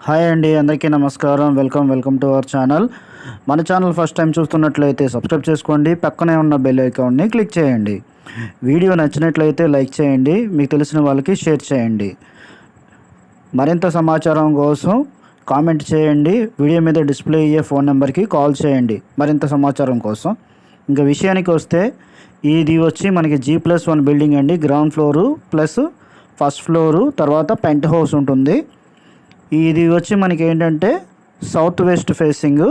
Hi అండి, అందరికీ నమస్కారం. Welcome to our channel. మన ఛానల్ ఫస్ట్ టైం చూస్తున్నట్లయితే సబ్స్క్రైబ్ చేసుకోండి, పక్కనే ఉన్న బెల్ ఐకాన్ని క్లిక్ చేయండి. వీడియో నచ్చినట్లయితే లైక్ చేయండి, మీకు తెలిసిన వాళ్ళకి షేర్ చేయండి. మరింత సమాచారం కోసం కామెంట్ చేయండి. వీడియో మీద డిస్ప్లే అయ్యే ఫోన్ నెంబర్కి కాల్ చేయండి మరింత సమాచారం కోసం. ఇంకా విషయానికి వస్తే, ఇది వచ్చి మనకి G+1 బిల్డింగ్ అండి. Ground floor plus first floor, తర్వాత పెంట్ హౌస్ ఉంటుంది. ఇది వచ్చి మనకి ఏంటంటే సౌత్ వెస్ట్ ఫేసింగ్,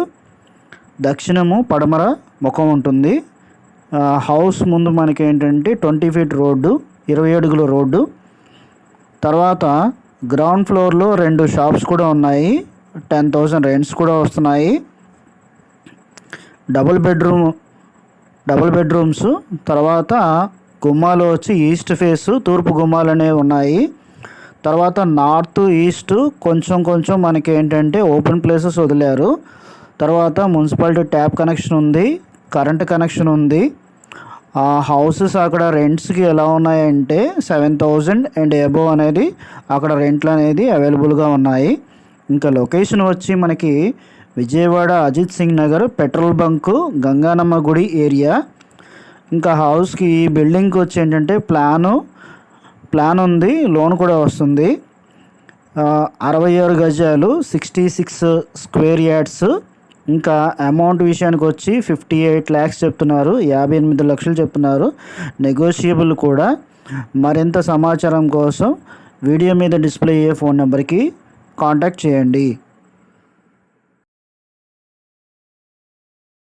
దక్షిణము పడమర ముఖం ఉంటుంది. హౌస్ ముందు మనకి ఏంటంటే 20 ఫీట్ రోడ్డు, 20 అడుగుల రోడ్డు. తర్వాత గ్రౌండ్ ఫ్లోర్లో 2 షాప్స్ కూడా ఉన్నాయి, 10,000 రెంట్స్ కూడా వస్తున్నాయి. Double bedrooms. తర్వాత గుమ్మాలు వచ్చి ఈస్ట్ ఫేసు, తూర్పు గుమ్మాలు అనేవి ఉన్నాయి. తర్వాత నార్త్ ఈస్ట్ కొంచెం మనకి ఏంటంటే ఓపెన్ ప్లేసెస్ వదిలారు. తర్వాత మున్సిపాలిటీ ట్యాప్ కనెక్షన్ ఉంది, కరెంట్ కనెక్షన్ ఉంది. ఆ హౌసెస్ అక్కడ రెంట్స్కి ఎలా ఉన్నాయంటే 7,000 అండ్ అబోవ్ అనేది అక్కడ రెంట్లు అనేది అవైలబుల్గా ఉన్నాయి. ఇంకా లొకేషన్ వచ్చి మనకి విజయవాడ అజిత్ సింగ్ నగర్, పెట్రోల్ బంకు, గంగానమ్మ గుడి ఏరియా. ఇంకా హౌస్కి ఈ బిల్డింగ్కి వచ్చి ఏంటంటే ప్లాన్ ఉంది, లోన్ కూడా వస్తుంది. 66 గజాలు, 66 స్క్వేర్ యార్డ్స్. ఇంకా అమౌంట్ విషయానికి వచ్చి 58 lakhs చెప్తున్నారు, 58 లక్షలు చెప్తున్నారు, నెగోషియబుల్ కూడా. మరింత సమాచారం కోసం వీడియో మీద డిస్ప్లే అయ్యే ఫోన్ నెంబర్కి కాంటాక్ట్ చేయండి.